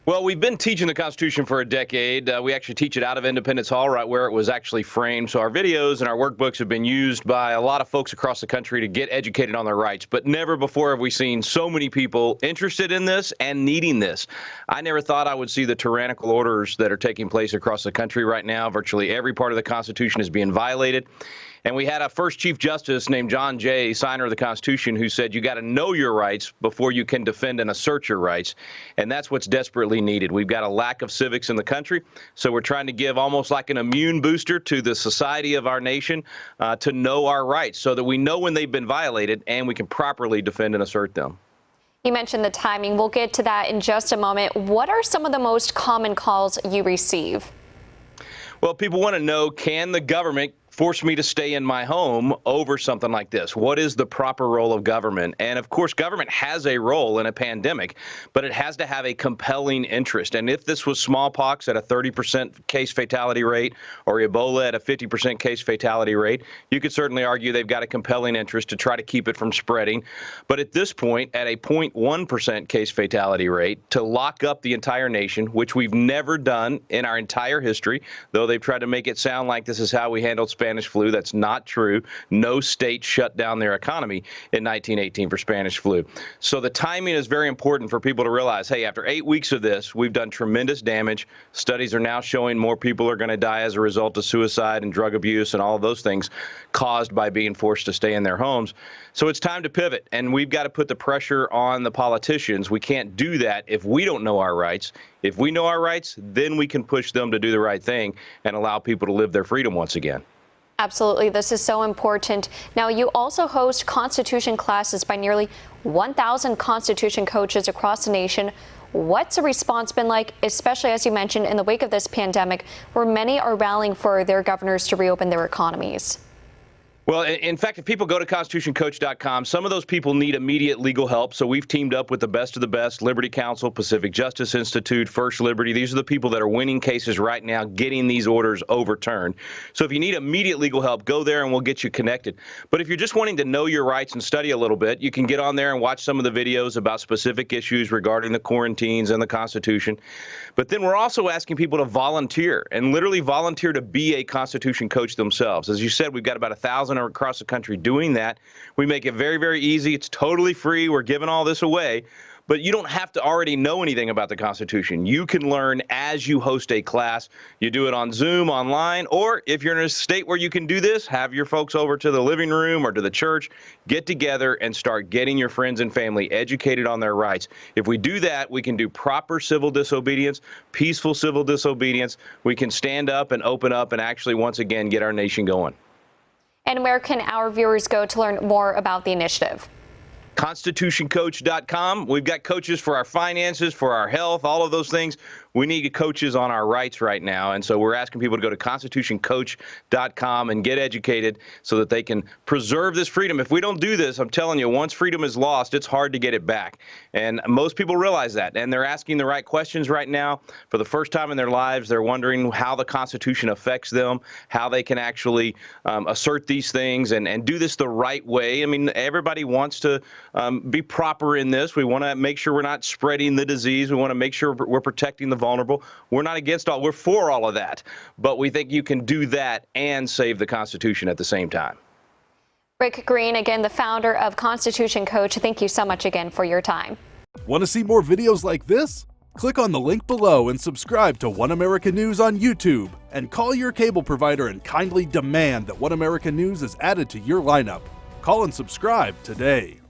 Well, we've been teaching the Constitution for a decade. We actually teach it out of Independence Hall, right where it was actually framed. So our videos and our workbooks have been used by a lot of folks across the country to get educated on their rights. But never before have we seen so many people interested in this and needing this. I never thought I would see the tyrannical orders that are taking place across the country right now. Virtually every part of the Constitution is being violated. And we had a first Chief Justice named John Jay, signer of the Constitution, who said you got to know your rights before you can defend and assert your rights. And that's what's desperately needed. We've got a lack of civics in the country, so we're trying to give almost like an immune booster to the society of our nation to know our rights so that we know when they've been violated and we can properly defend and assert them. You mentioned the timing. We'll get to that in just a moment. What are some of the most common calls you receive? Well, people want to know, can the government force me to stay in my home over something like this? What is the proper role of government? And of course, government has a role in a pandemic, but it has to have a compelling interest. And if this was smallpox at a 30% case fatality rate or Ebola at a 50% case fatality rate, you could certainly argue they've got a compelling interest to try to keep it from spreading. But at this point, at a 0.1% case fatality rate, to lock up the entire nation, which we've never done in our entire history, though they've tried to make it sound like this is how we handled Spanish flu. That's not true. No state shut down their economy in 1918 for Spanish flu. So the timing is very important for people to realize, hey, after 8 weeks of this, we've done tremendous damage. Studies are now showing more people are going to die as a result of suicide and drug abuse and all of those things caused by being forced to stay in their homes. So it's time to pivot, and we've got to put the pressure on the politicians. We can't do that if we don't know our rights. If we know our rights, then we can push them to do the right thing and allow people to live their freedom once again. Absolutely. This is so important. Now, you also host Constitution classes by nearly 1,000 Constitution coaches across the nation. What's the response been like, especially as you mentioned, in the wake of this pandemic, where many are rallying for their governors to reopen their economies? Well, in fact, if people go to constitutioncoach.com, some of those people need immediate legal help. So we've teamed up with the best of the best, Liberty Counsel, Pacific Justice Institute, First Liberty. These are the people that are winning cases right now, getting these orders overturned. So if you need immediate legal help, go there and we'll get you connected. But if you're just wanting to know your rights and study a little bit, you can get on there and watch some of the videos about specific issues regarding the quarantines and the Constitution. But then we're also asking people to volunteer and literally volunteer to be a Constitution coach themselves. As you said, we've got about 1,000 across the country doing that. We make it very, very easy. It's totally free. We're giving all this away. But you don't have to already know anything about the Constitution. You can learn as you host a class. You do it on Zoom, online, or if you're in a state where you can do this, have your folks over to the living room or to the church, get together and start getting your friends and family educated on their rights. If we do that, we can do proper civil disobedience, peaceful civil disobedience. We can stand up and open up and actually once again get our nation going. And where can our viewers go to learn more about the initiative? ConstitutionCoach.com. We've got coaches for our finances, for our health, all of those things. We need coaches on our rights right now. And so we're asking people to go to ConstitutionCoach.com and get educated so that they can preserve this freedom. If we don't do this, I'm telling you, once freedom is lost, it's hard to get it back. And most people realize that. And they're asking the right questions right now. For the first time in their lives, they're wondering how the Constitution affects them, how they can actually assert these things and do this the right way. I mean, everybody wants to be proper in this. We want to make sure we're not spreading the disease. We want to make sure we're protecting the vulnerable. We're not against all, we're for all of that. But we think you can do that and save the Constitution at the same time. Rick Green, again, the founder of Constitution Coach. Thank you so much again for your time. Want to see more videos like this? Click on the link below and subscribe to One America News on YouTube. And call your cable provider and kindly demand that One America News is added to your lineup. Call and subscribe today.